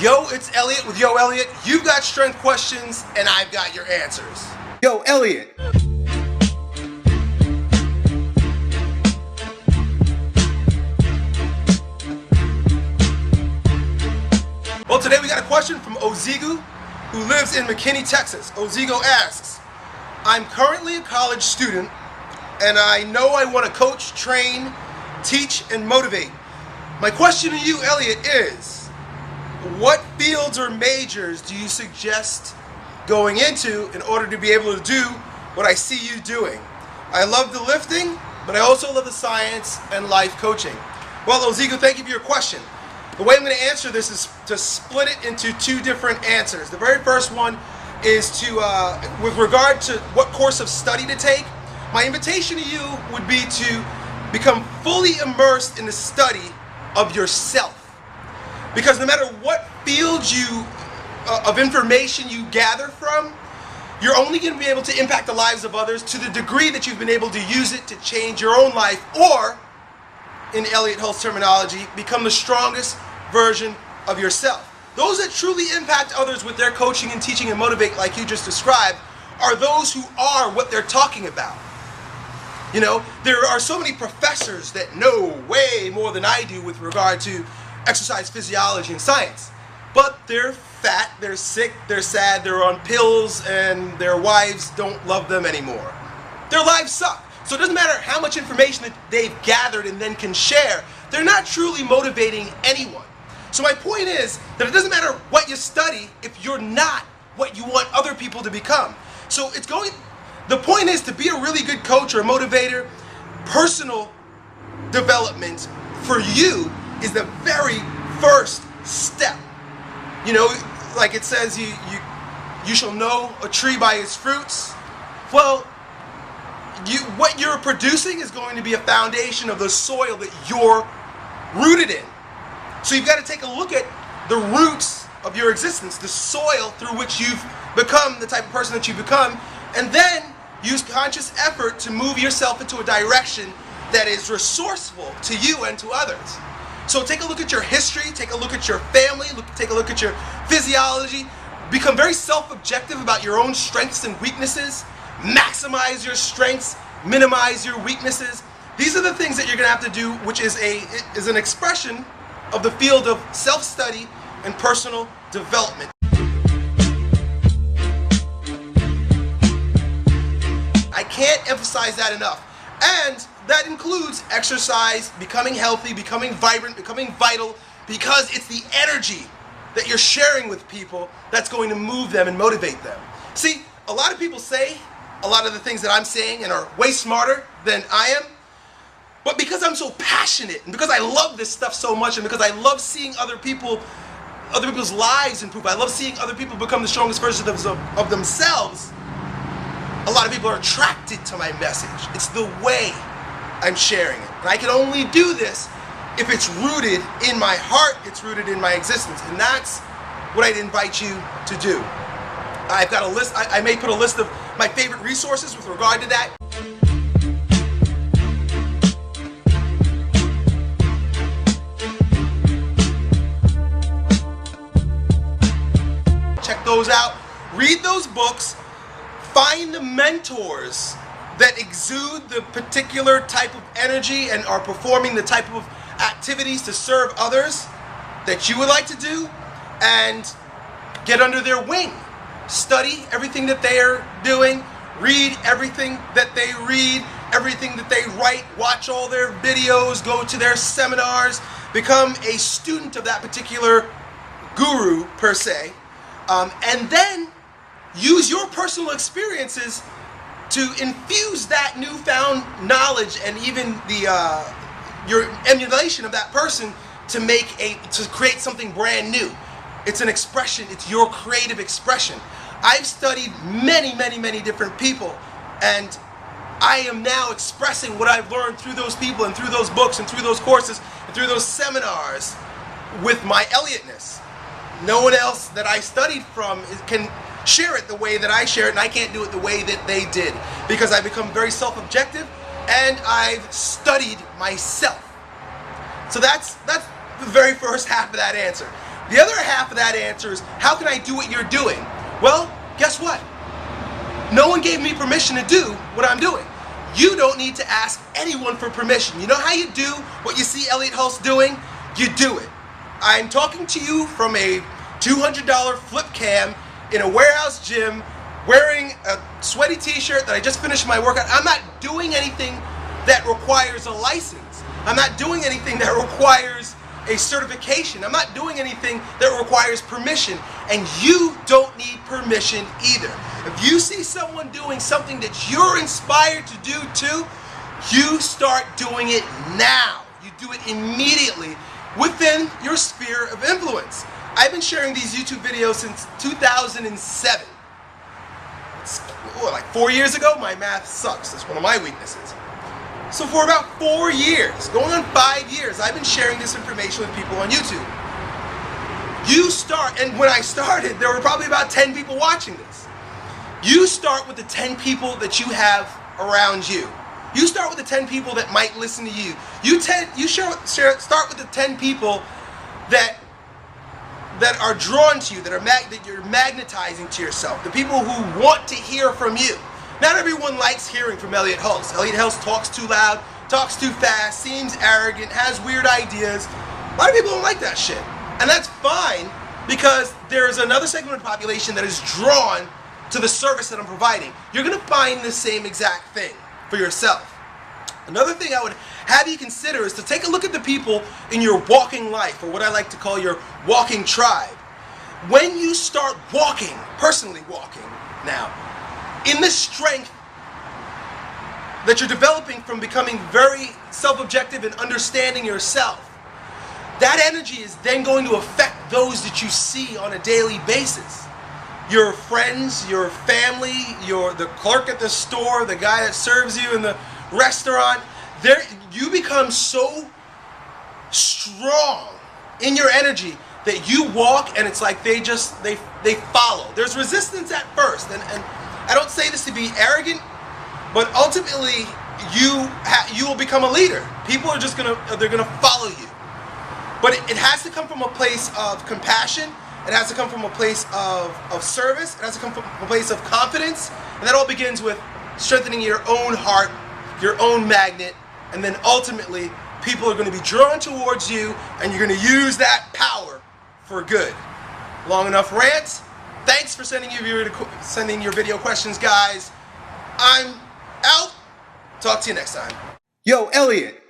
Yo, it's Elliot with Yo Elliot. You've got strength questions and I've got your answers. Yo, Elliot. Well, today we got a question from Ozigu, who lives in McKinney, Texas. Ozigu asks, I'm currently a college student and I know I want to coach, train, teach, and motivate. My question to you, Elliot, is what fields or majors do you suggest going into in order to be able to do what I see you doing? I love the lifting, but I also love the science and life coaching. Well, Ozigu, thank you for your question. The way I'm going to answer this is to split it into two different answers. The very first one is to, with regard to what course of study to take, my invitation to you would be to become fully immersed in the study of yourself. Because no matter what field of information you gather from, you're only going to be able to impact the lives of others to the degree that you've been able to use it to change your own life, or, in Elliot Hulse terminology, become the strongest version of yourself. Those that truly impact others with their coaching and teaching and motivate, like you just described, are those who are what they're talking about. You know, there are so many professors that know way more than I do with regard to exercise physiology and science. But they're fat, they're sick, they're sad, they're on pills, and their wives don't love them anymore. Their lives suck. So it doesn't matter how much information that they've gathered and then can share, they're not truly motivating anyone. So my point is that it doesn't matter what you study if you're not what you want other people to become. So the point is to be a really good coach or a motivator. Personal development for you is the very first step. You know, like it says, you shall know a tree by its fruits. Well, what you're producing is going to be a foundation of the soil that you're rooted in. So you've got to take a look at the roots of your existence, the soil through which you've become the type of person that you've become, and then use conscious effort to move yourself into a direction that is resourceful to you and to others. So take a look at your history, take a look at your family, take a look at your physiology, become very self-objective about your own strengths and weaknesses, maximize your strengths, minimize your weaknesses. These are the things that you're going to have to do, which is an expression of the field of self-study and personal development. I can't emphasize that enough. And that includes exercise, becoming healthy, becoming vibrant, becoming vital, because it's the energy that you're sharing with people that's going to move them and motivate them. See, a lot of people say a lot of the things that I'm saying and are way smarter than I am, but because I'm so passionate and because I love this stuff so much and because I love seeing other people's lives improve, I love seeing other people become the strongest versions of themselves, a lot of people are attracted to my message. It's the way I'm sharing it. And I can only do this if it's rooted in my heart, it's rooted in my existence. And that's what I'd invite you to do. I've got a list, I may put a list of my favorite resources with regard to that. Check those out, read those books, find the mentors that exude the particular type of energy and are performing the type of activities to serve others that you would like to do, and get under their wing. Study everything that they are doing, read everything that they read, everything that they write, watch all their videos, go to their seminars, become a student of that particular guru per se, and then use your personal experiences to infuse that newfound knowledge and even your emulation of that person to create something brand new. It's an expression, it's your creative expression. I've studied many, many, many different people, and I am now expressing what I've learned through those people and through those books and through those courses and through those seminars with my Elliotness. No one else that I studied from can share it the way that I share it, and I can't do it the way that they did, because I've become very self-objective and I've studied myself. So that's the very first half of that answer. The other half of that answer is, how can I do what you're doing? Well, guess what? No one gave me permission to do what I'm doing. You don't need to ask anyone for permission. You know how you do what you see Elliott Hulse doing? You do it. I'm talking to you from a $200 flip cam in a warehouse gym, wearing a sweaty t-shirt that I just finished my workout. I'm not doing anything that requires a license. I'm not doing anything that requires a certification. I'm not doing anything that requires permission, and you don't need permission either. If you see someone doing something that you're inspired to do too, you start doing it now. You do it immediately within your sphere of influence. I've been sharing these YouTube videos since 2007. It's like 4 years ago. My math sucks. That's one of my weaknesses. So for about 4 years, going on 5 years, I've been sharing this information with people on YouTube. You start, and when I started, there were probably about 10 people watching this. You start with the 10 people that you have around you. You start with the 10 people that might listen to you. Start with the 10 people that are drawn to you, that you're magnetizing to yourself, the people who want to hear from you. Not everyone likes hearing from Elliott Hulse. Elliott Hulse talks too loud, talks too fast, seems arrogant, has weird ideas. A lot of people don't like that shit. And that's fine, because there's another segment of the population that is drawn to the service that I'm providing. You're going to find the same exact thing for yourself. Another thing I would have you consider is to take a look at the people in your walking life, or what I like to call your walking tribe. When you start walking, personally walking now, in the strength that you're developing from becoming very self-objective and understanding yourself, that energy is then going to affect those that you see on a daily basis. Your friends, your family, the clerk at the store, the guy that serves you in the restaurant. You become so strong in your energy that you walk and it's like they follow. There's resistance at first, and I don't say this to be arrogant, but ultimately you will become a leader. People are just gonna follow you. But it has to come from a place of compassion. It has to come from a place of service. It has to come from a place of confidence. And that all begins with strengthening your own heart, your own magnet, and then ultimately people are going to be drawn towards you, and you're going to use that power for good. Long enough rant. Thanks for sending your video questions, guys. I'm out. Talk to you next time. Yo, Elliott,